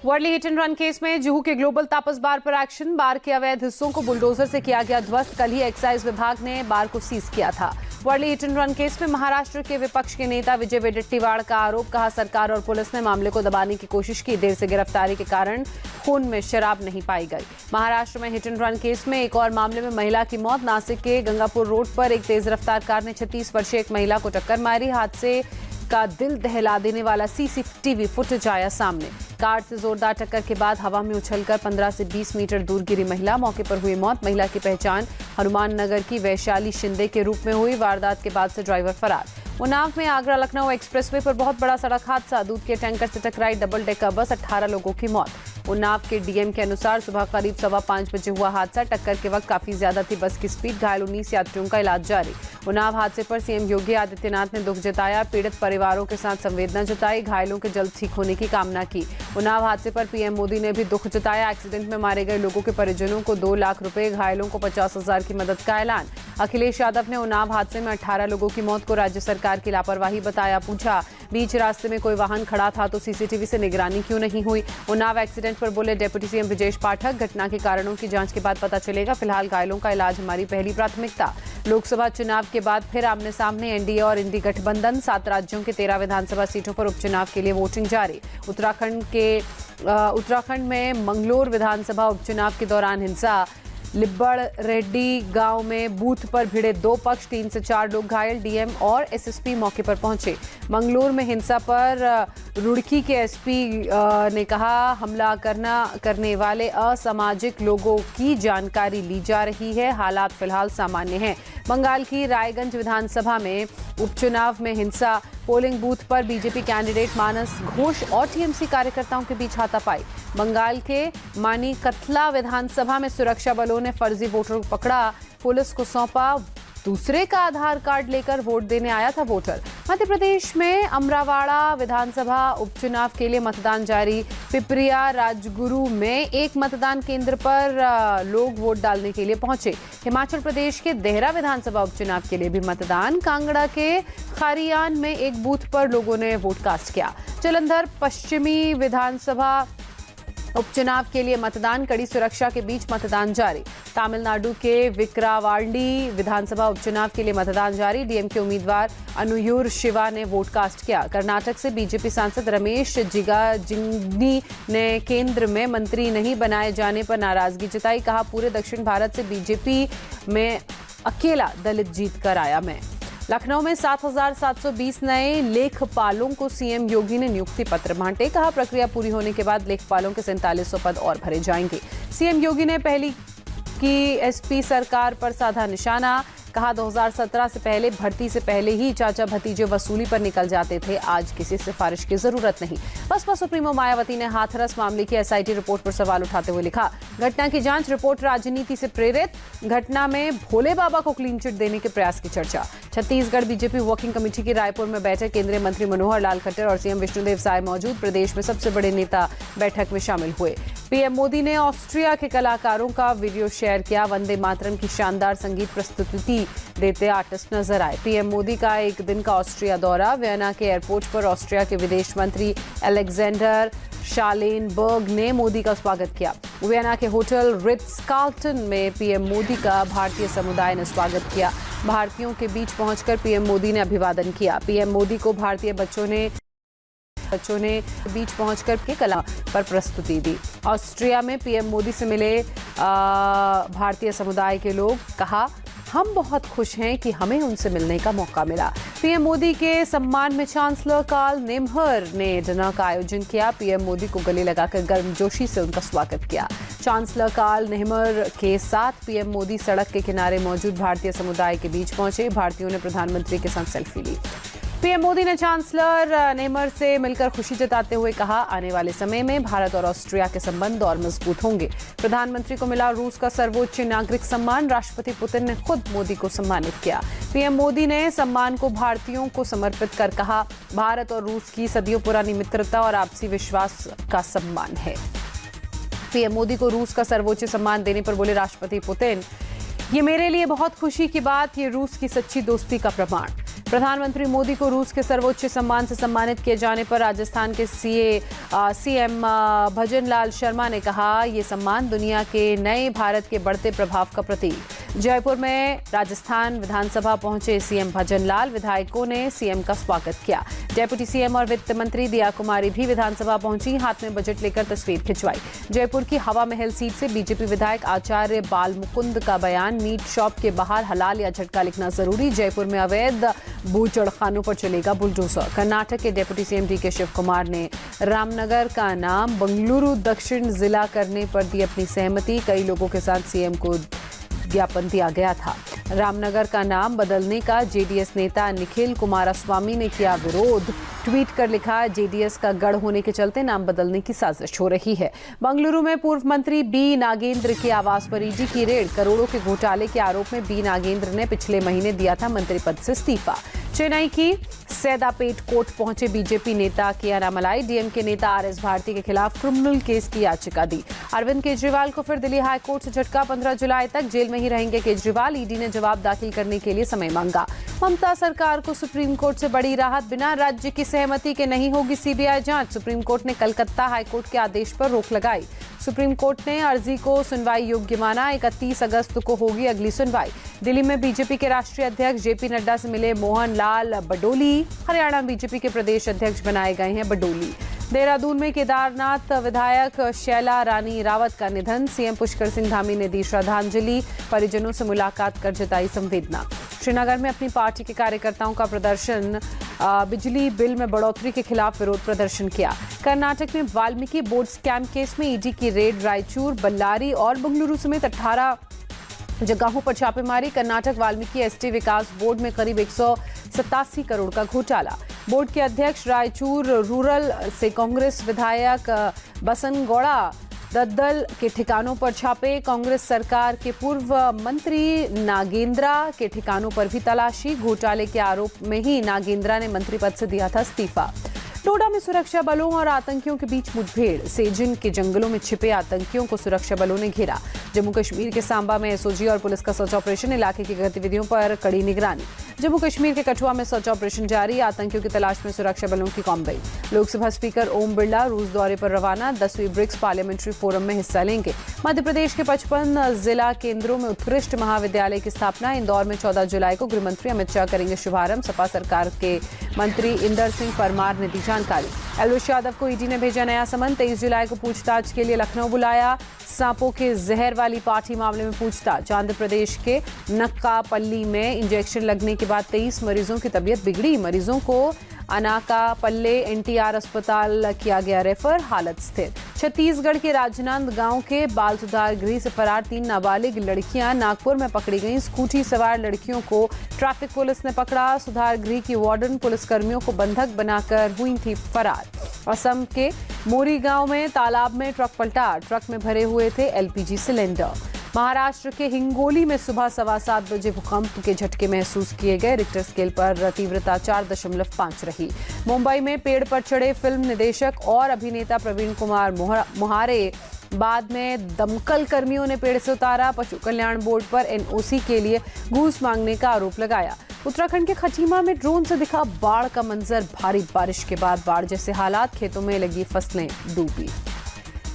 Worli hit and run case में जुहू के global तापस बार पर एक्शन। बार के अवैध हिस्सों को बुलडोजर से किया गया ध्वस्त। कल ही एक्साइज विभाग ने बार को सीज किया था। Worli hit and run case में महाराष्ट्र के विपक्ष के नेता विजय वेडेट्टीवाड़ का आरोप। कहा, सरकार और पुलिस ने मामले को दबाने की कोशिश की। देर से गिरफ्तारी के कारण खून में शराब नहीं पाई गई। महाराष्ट्र में हिट एंड रन केस में एक और मामले में महिला की मौत। नासिक के गंगापुर रोड पर एक तेज रफ्तार कार ने 36 वर्षीय एक महिला को टक्कर मारी। हादसे का दिल दहला देने वाला सीसीटीवी फुटेज आया सामने। कार से जोरदार टक्कर के बाद हवा में उछलकर 15 से 20 मीटर दूर गिरी महिला। मौके पर हुई मौत। महिला की पहचान हनुमान नगर की वैशाली शिंदे के रूप में हुई। वारदात के बाद से ड्राइवर फरार। उन्नाव में आगरा लखनऊ एक्सप्रेसवे पर बहुत बड़ा सड़क हादसा। दूध के टैंकर से टकराई डबल डेकर बस, 18 लोगों की मौत। उन्नाव के डीएम के अनुसार सुबह करीब 5:15 बजे हुआ हादसा। टक्कर के वक्त काफी ज्यादा थी बस की स्पीड। घायल 19 यात्रियों का इलाज जारी। उन्नाव हादसे पर सीएम योगी आदित्यनाथ ने दुख जताया। पीड़ित परिवारों के साथ संवेदना जताई। घायलों के जल्द ठीक होने की कामना की। उन्नाव हादसे पर पीएम मोदी ने भी दुख जताया। एक्सीडेंट में मारे गए लोगों के परिजनों को 2 लाख रुपए, घायलों को 50,000 की मदद का ऐलान। अखिलेश यादव ने उन्नाव हादसे में 18 लोगों की मौत को राज्य सरकार की लापरवाही बताया। पूछा, बीच रास्ते में कोई वाहन खड़ा था तो सीसीटीवी से निगरानी क्यों नहीं हुई? उन्नाव एक्सीडेंट पर बोले डिप्टी सीएम ब्रजेश पाठक, घटना के कारणों की जांच के बाद पता चलेगा। फिलहाल घायलों का इलाज हमारी पहली प्राथमिकता। लोकसभा चुनाव के बाद फिर आमने सामने एनडीए और इंडी गठबंधन। 7 राज्यों के 13 विधानसभा सीटों पर उपचुनाव के लिए वोटिंग जारी। उत्तराखंड में मंगलोर विधानसभा उपचुनाव के दौरान हिंसा। लिब्बड़ रेड्डी गांव में बूथ पर भिड़े 2 पक्ष, 3 से 4 लोग घायल। डीएम और एसएसपी मौके पर पहुंचे। मंगलोर में हिंसा पर रुड़की के एसपी ने कहा, हमला करने वाले असामाजिक लोगों की जानकारी ली जा रही है। हालात फिलहाल सामान्य हैं। बंगाल की रायगंज विधानसभा में उपचुनाव में हिंसा। पोलिंग बूथ पर बीजेपी कैंडिडेट मानस घोष और टीएमसी कार्यकर्ताओं के बीच हाथापाई। बंगाल के मानीकतला विधानसभा में सुरक्षा बलों ने फर्जी वोटर को पकड़ा। पुलिस को सौंपा। दूसरे का आधार कार्ड लेकर वोट देने आया था वोटर। मध्य प्रदेश में अमरावाड़ा विधानसभा उपचुनाव के लिए मतदान जारी। पिपरिया राजगुरु में एक मतदान केंद्र पर लोग वोट डालने के लिए पहुंचे। हिमाचल प्रदेश के देहरा विधानसभा उपचुनाव के लिए भी मतदान। कांगड़ा के खारियान में एक बूथ पर लोगों ने वोट कास्ट किया। जालंधर पश्चिमी विधानसभा उपचुनाव के लिए मतदान। कड़ी सुरक्षा के बीच मतदान जारी। तमिलनाडु के विक्रावांडी विधानसभा उपचुनाव के लिए मतदान जारी। डीएम के उम्मीदवार अनुयूर शिवा ने वोट कास्ट किया। कर्नाटक से बीजेपी सांसद रमेश जिगाजिंगी ने केंद्र में मंत्री नहीं बनाए जाने पर नाराजगी जताई। कहा, पूरे दक्षिण भारत से बीजेपी में अकेला दलित जीत कर आया मैं। लखनऊ में 7,720 नए लेखपालों को सीएम योगी ने नियुक्ति पत्र बांटे। कहा, प्रक्रिया पूरी होने के बाद लेखपालों के 4700 पद और भरे जाएंगे। सीएम योगी ने पहली की एसपी सरकार पर साधा निशाना। कहा, 2017 से पहले भर्ती से पहले ही चाचा भतीजे वसूली पर निकल जाते थे। आज किसी सिफारिश की जरूरत नहीं। बसपा सुप्रीमो मायावती ने हाथरस मामले की एसआईटी रिपोर्ट पर सवाल उठाते हुए लिखा, घटना की जांच रिपोर्ट राजनीति से प्रेरित। घटना में भोले बाबा को क्लीन चिट देने के प्रयास की चर्चा। छत्तीसगढ़ बीजेपी वर्किंग कमेटी की रायपुर में बैठक। केंद्रीय मंत्री मनोहर लाल खट्टर और सीएम विष्णुदेव साय मौजूद। प्रदेश में सबसे बड़े नेता बैठक में शामिल हुए। पीएम मोदी ने ऑस्ट्रिया के कलाकारों का वीडियो शेयर किया। वंदे मातरम की शानदार संगीत प्रस्तुति देते आर्टिस्ट नजर आए। पीएम मोदी का एक दिन का ऑस्ट्रिया दौरा। वियना के एयरपोर्ट पर ऑस्ट्रिया के विदेश मंत्री अलेक्जेंडर शालेनबर्ग ने मोदी का स्वागत किया। वियना के होटल रिट्ज कार्ल्टन में पीएम मोदी का भारतीय समुदाय ने स्वागत किया। भारतीयों के बीच पहुंचकर पीएम मोदी ने अभिवादन किया। पीएम मोदी को भारतीय बच्चों ने बीच पहुंचकर के कला पर प्रस्तुति दी। ऑस्ट्रिया में पीएम मोदी से मिले भारतीय समुदाय के लोग। कहा, हम बहुत खुश हैं कि हमें उनसे मिलने का मौका मिला। पीएम मोदी के सम्मान में चांसलर कार्ल नेमहर ने डिनर का आयोजन किया। पीएम मोदी को गले लगाकर गर्मजोशी से उनका स्वागत किया। चांसलर कार्ल नेमहर के साथ पीएम मोदी सड़क के किनारे मौजूद भारतीय समुदाय के बीच पहुंचे। भारतीयों ने प्रधानमंत्री के साथ सेल्फी ली। पीएम मोदी ने चांसलर नेमर से मिलकर खुशी जताते हुए कहा, आने वाले समय में भारत और ऑस्ट्रिया के संबंध और मजबूत होंगे। प्रधानमंत्री को मिला रूस का सर्वोच्च नागरिक सम्मान। राष्ट्रपति पुतिन ने खुद मोदी को सम्मानित किया। पीएम मोदी ने सम्मान को भारतीयों को समर्पित कर कहा, भारत और रूस की सदियों पुरानी मित्रता और आपसी विश्वास का सम्मान है। पीएम मोदी को रूस का सर्वोच्च सम्मान देने पर बोले राष्ट्रपति पुतिन, ये मेरे लिए बहुत खुशी की बात, ये रूस की सच्ची दोस्ती का प्रमाण। प्रधानमंत्री मोदी को रूस के सर्वोच्च सम्मान से सम्मानित किए जाने पर राजस्थान के सीएम भजनलाल शर्मा ने कहा, ये सम्मान दुनिया के नए भारत के बढ़ते प्रभाव का प्रतीक। जयपुर में राजस्थान विधानसभा पहुंचे सीएम भजनलाल, विधायकों ने सीएम का स्वागत किया। डेप्यूटी सीएम और वित्त मंत्री दिया कुमारी भी विधानसभा पहुंची, हाथ में बजट लेकर तस्वीर खिंचवाई। जयपुर की हवा महल सीट से बीजेपी विधायक आचार्य बाल मुकुंद का बयान, मीट शॉप के बाहर हलाल या झटका लिखना जरूरी। जयपुर में अवैध बूचड़खानों पर चलेगा बुलडोजर। कर्नाटक के डेप्यूटी सीएम डीके शिव कुमार ने रामनगर का नाम बंगलुरु दक्षिण जिला करने पर दी अपनी सहमति। कई लोगों के साथ सीएम को ज्ञापन दिया गया था। रामनगर का नाम बदलने का जेडीएस नेता निखिल कुमारस्वामी ने किया विरोध। ट्वीट कर लिखा, जेडीएस का गढ़ होने के चलते नाम बदलने की साजिश हो रही है। बेंगलुरु में पूर्व मंत्री बी नागेंद्र के आवास पर ईडी की रेड। करोड़ों के घोटाले के आरोप में बी नागेंद्र ने पिछले महीने दिया था मंत्री पद से इस्तीफा। चेन्नई की सैदापेट कोर्ट पहुंचे बीजेपी नेता के अनामलाई, डीएमके नेता आरएस भारती के खिलाफ क्रिमिनल केस की याचिका दी। अरविंद केजरीवाल को फिर दिल्ली हाईकोर्ट से झटका, 15 जुलाई तक जेल में ही रहेंगे केजरीवाल। ईडी ने जवाब दाखिल करने के लिए समय मांगा। ममता सरकार को सुप्रीम कोर्ट से बड़ी राहत, बिना राज्य की सहमति के नहीं होगी सीबीआई जांच। सुप्रीम कोर्ट ने कलकत्ता हाईकोर्ट के आदेश पर रोक लगाई। सुप्रीम कोर्ट ने अर्जी को सुनवाई योग्य माना। 31 अगस्त को होगी अगली सुनवाई। दिल्ली में बीजेपी के राष्ट्रीय अध्यक्ष जेपी नड्डा से मिले मोहन लाल बडोली। हरियाणा बीजेपी के प्रदेश अध्यक्ष बनाए गए हैं बडोली। देहरादून में केदारनाथ विधायक शैला रानी रावत का निधन, सीएम पुष्कर सिंह धामी ने दी श्रद्धांजलि। परिजनों से मुलाकात कर जताई संवेदना। श्रीनगर में अपनी पार्टी के कार्यकर्ताओं का प्रदर्शन, बिजली बिल में बढ़ोतरी के खिलाफ विरोध प्रदर्शन किया। कर्नाटक में वाल्मीकि बोर्ड स्कैम केस में ईडी की रेड, रायचूर, बल्लारी और बेंगलुरु समेत 18 जगहों पर छापेमारी। कर्नाटक वाल्मीकि एसटी विकास बोर्ड में करीब 187 करोड़ का घोटाला। बोर्ड के अध्यक्ष रायचूर रूरल से कांग्रेस विधायक बसनगौड़ा दद्दल के ठिकानों पर छापे। कांग्रेस सरकार के पूर्व मंत्री नागेंद्रा के ठिकानों पर भी तलाशी। घोटाले के आरोप में ही नागेंद्रा ने मंत्री पद से दिया था इस्तीफा। डोडा में सुरक्षा बलों और आतंकियों के बीच मुठभेड़, सेजिन के जंगलों में छिपे आतंकियों को सुरक्षा बलों ने घेरा। जम्मू कश्मीर के सांबा में एसओजी और पुलिस का सर्च ऑपरेशन, इलाके की गतिविधियों पर कड़ी निगरानी। जम्मू कश्मीर के कठुआ में सर्च ऑपरेशन जारी, आतंकियों की तलाश में सुरक्षा बलों की कॉम्बई। लोकसभा स्पीकर ओम बिरला रूस दौरे पर रवाना, 10वीं ब्रिक्स पार्लियामेंट्री फोरम में हिस्सा लेंगे। मध्य प्रदेश के 55 जिला केंद्रों में उत्कृष्ट महाविद्यालय की स्थापना। इंदौर में 14 जुलाई को गृहमंत्री अमित शाह करेंगे शुभारंभ। सपा सरकार के मंत्री इंदर सिंह परमार ने दी जानकारी। एलविश यादव को ईडी ने भेजा नया समन, 23 जुलाई को पूछताछ के लिए लखनऊ बुलाया। सांपों के जहर वाली पाठी मामले में पूछताछ। आंध्र प्रदेश के नक्कापल्ली में इंजेक्शन लगने के बाद 23 मरीजों की तबीयत बिगड़ी। मरीजों को अनाकापल्ले एनटीआर अस्पताल किया गया रेफर, हालत स्थिर। छत्तीसगढ़ के राजनांदगांव के बाल सुधार गृह से फरार 3 नाबालिग लड़कियां नागपुर में पकड़ी गईं। स्कूटी सवार लड़कियों को ट्रैफिक पुलिस ने पकड़ा। सुधार गृह की वार्डन पुलिसकर्मियों को बंधक बनाकर हुई थी फरार। असम के मोरी गांव में तालाब में ट्रक पलटा, ट्रक में भरे हुए थे एलपीजी सिलेंडर। महाराष्ट्र के हिंगोली में सुबह 7:15 बजे भूकंप के झटके महसूस किए गए। रिक्टर स्केल पर तीव्रता 4.5 रही। मुंबई में पेड़ पर चढ़े फिल्म निदेशक और अभिनेता प्रवीण कुमार मोहारे, बाद में दमकल कर्मियों ने पेड़ से उतारा। पशु कल्याण बोर्ड पर एनओसी के लिए घूस मांगने का आरोप लगाया। उत्तराखंड के खटीमा में ड्रोन से दिखा बाढ़ का मंजर, भारी बारिश के बाद बाढ़ जैसे हालात, खेतों में लगी फसलें डूबी।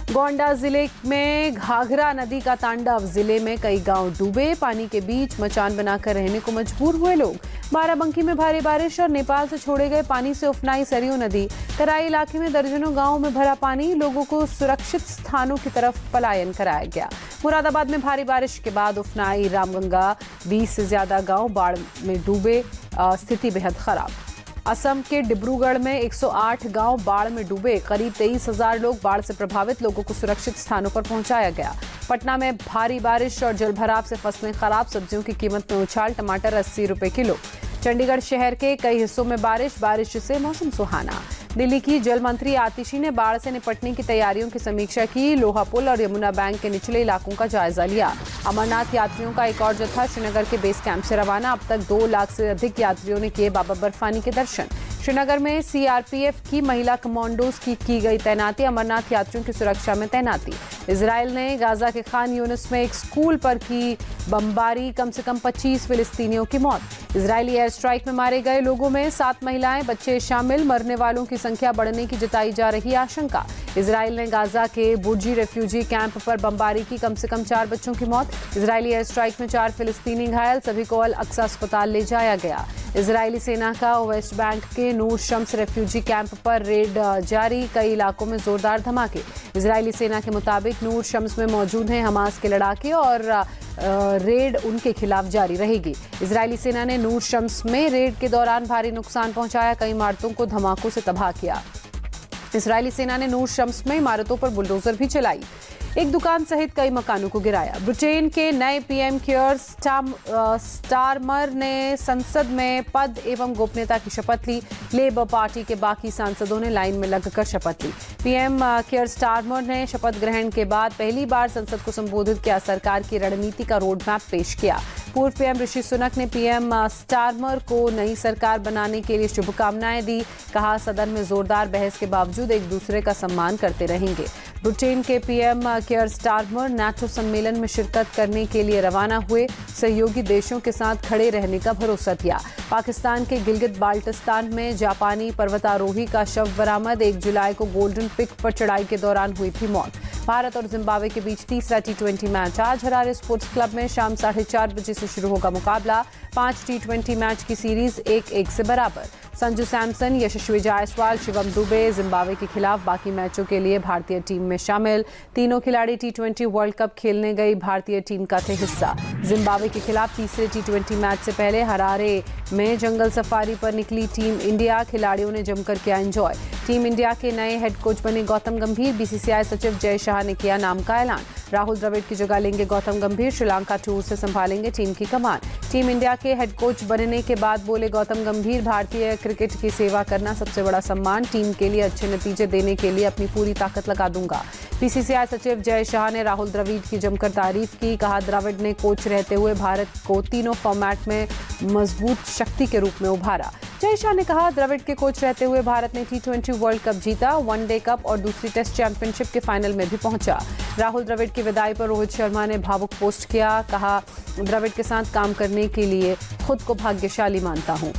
गोंडा जिले में घाघरा नदी का तांडव, जिले में कई गांव डूबे। पानी के बीच मचान बनाकर रहने को मजबूर हुए लोग। बाराबंकी में भारी बारिश और नेपाल से छोड़े गए पानी से उफनाई सरयू नदी। तराई इलाके में दर्जनों गांवों में भरा पानी, लोगों को सुरक्षित स्थानों की तरफ पलायन कराया गया। मुरादाबाद में भारी बारिश के बाद उफनाई रामगंगा, 20 से ज्यादा गांव बाढ़ में डूबे, स्थिति बेहद खराब। असम के डिब्रूगढ़ में 108 गांव बाढ़ में डूबे। करीब 23,000 लोग बाढ़ से प्रभावित, लोगों को सुरक्षित स्थानों पर पहुंचाया गया। पटना में भारी बारिश और जलभराव से फसलें खराब, सब्जियों की कीमत में उछाल, टमाटर 80 रुपए किलो। चंडीगढ़ शहर के कई हिस्सों में बारिश से मौसम सुहाना। दिल्ली की जल मंत्री आतिशी ने बाढ़ से निपटने की तैयारियों की समीक्षा की। लोहा पुल और यमुना बैंक के निचले इलाकों का जायजा लिया। अमरनाथ यात्रियों का एक और जत्था श्रीनगर के बेस कैंप से रवाना। अब तक 2 लाख से अधिक यात्रियों ने किए बाबा बर्फानी के दर्शन। श्रीनगर में सीआरपीएफ की महिला कमांडोज की गई तैनाती। अमरनाथ यात्रियों की सुरक्षा में तैनाती। इजराइल ने गाजा के खान यूनिस में एक स्कूल पर की बमबारी, कम से कम 25 फिलिस्तीनियों की मौत। इजरायली एयर स्ट्राइक में मारे गए लोगों में 7 महिलाएं, बच्चे शामिल। मरने वालों की संख्या बढ़ने की जताई जा रही आशंका। इजराइल ने गाजा के बुर्जी रेफ्यूजी कैंप पर बमबारी की, कम से कम 4 बच्चों की मौत। इजरायली एयर स्ट्राइक में 4 फिलिस्तीनी घायल, सभी को अल अक्सा अस्पताल ले जाया गया। इजरायली सेना का वेस्ट बैंक के नूर शम्स रेफ्यूजी कैंप पर रेड जारी, कई इलाकों में जोरदार धमाके। इजरायली सेना के मुताबिक नूर शम्स में मौजूद हैं हमास के लड़ाके और रेड उनके खिलाफ जारी रहेगी। इजरायली सेना ने नूर शम्स में रेड के दौरान भारी नुकसान पहुंचाया, कई इमारतों को धमाकों से तबाह किया। इजरायली सेना ने नूर शम्स में इमारतों पर बुलडोजर भी चलाई, एक दुकान सहित कई मकानों को गिराया। ब्रिटेन के नए पीएम कियर स्टारमर ने संसद में पद एवं गोपनीयता की शपथ ली। लेबर पार्टी के बाकी सांसदों ने लाइन में लगकर शपथ ली। पीएम कियर स्टारमर ने शपथ ग्रहण के बाद पहली बार संसद को संबोधित किया, सरकार की रणनीति का रोड मैप पेश किया। पूर्व पीएम ऋषि सुनक ने पीएम स्टारमर को नई सरकार बनाने के लिए शुभकामनाएं दी। कहा, सदन में जोरदार बहस के बावजूद एक दूसरे का सम्मान करते रहेंगे। ब्रिटेन के पीएम कियर स्टारमर नाटो सम्मेलन में शिरकत करने के लिए रवाना हुए, सहयोगी देशों के साथ खड़े रहने का भरोसा दिया। पाकिस्तान के गिलगित बाल्टिस्तान में जापानी पर्वतारोही का शव बरामद, 1 जुलाई को गोल्डन पिक पर चढ़ाई के दौरान हुई थी मौत। भारत और जिम्बाब्वे के बीच तीसरा T20 मैच आज हरारे स्पोर्ट्स क्लब में शाम 4:30 बजे से शुरू होगा मुकाबला। 5 T20 मैच की सीरीज 1-1 से बराबर। संजू सैमसन, यशस्वी जायसवाल, शिवम दुबे जिम्बाब्वे के खिलाफ बाकी मैचों के लिए भारतीय टीम में शामिल। तीनों खिलाड़ी T20 वर्ल्ड कप खेलने गई भारतीय टीम का थे हिस्सा। जिम्बाब्वे के खिलाफ तीसरे T20 मैच से पहले हरारे में जंगल सफारी पर निकली टीम इंडिया, खिलाड़ियों ने जमकर किया एंजॉय। टीम इंडिया के नए हेड कोच बने गौतम गंभीर, बीसीसीआई सचिव जय शाह ने किया नाम का ऐलान। राहुल द्रविड़ की जगह लेंगे गौतम गंभीर, श्रीलंका टूर से संभालेंगे टीम की कमान। टीम इंडिया के हेड कोच बनने के बाद बोले गौतम गंभीर, भारतीय क्रिकेट की सेवा करना सबसे बड़ा सम्मान, टीम के लिए अच्छे नतीजे देने के लिए अपनी पूरी ताकत लगा दूंगा। बीसीसीआई सचिव जय शाह ने राहुल द्रविड़ की जमकर तारीफ की। कहा, द्रविड़ ने कोच रहते हुए भारत को तीनों फॉर्मेट में मजबूत शक्ति के रूप में उभारा। जय शाह ने कहा, द्रविड़ के कोच रहते हुए भारत ने T20 वर्ल्ड कप जीता, वनडे कप और दूसरी टेस्ट चैंपियनशिप के फाइनल में भी पहुंचा। राहुल द्रविड़ की विदाई पर रोहित शर्मा ने भावुक पोस्ट किया। कहा, द्रविड़ के साथ काम करने के लिए खुद को भाग्यशाली मानता हूं।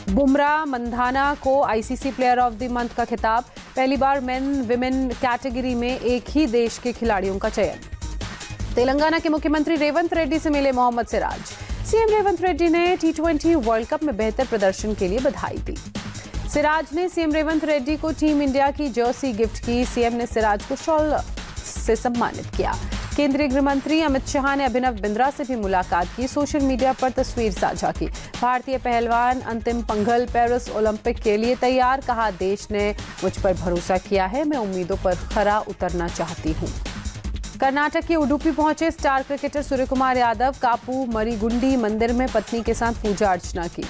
बुमराह मंधाना को ICC player of the month का खिताब, पहली बार मेन विमेन कैटेगरी में एक ही देश के खिलाड़ियों का चयन। तेलंगाना के मुख्यमंत्री रेवंत रेड्डी से मिले मोहम्मद सिराज। सीएम रेवंत रेड्डी ने T20 वर्ल्ड कप में बेहतर प्रदर्शन के लिए बधाई दी। सिराज ने सीएम रेवंत रेड्डी को टीम इंडिया की जर्सी गिफ्ट की। सीएम ने सिराज को शॉल से सम्मानित किया। केंद्रीय गृह मंत्री अमित शाह ने अभिनव बिंद्रा से भी मुलाकात की, सोशल मीडिया पर तस्वीर साझा की। भारतीय पहलवान अंतिम पंघल पेरिस ओलंपिक के लिए तैयार। कहा, देश ने मुझ पर भरोसा किया है, मैं उम्मीदों पर खरा उतरना चाहती हूँ। कर्नाटक के उडुपी पहुंचे स्टार क्रिकेटर सूर्यकुमार यादव, कापू मरीगुंडी मंदिर में पत्नी के साथ पूजा अर्चना की।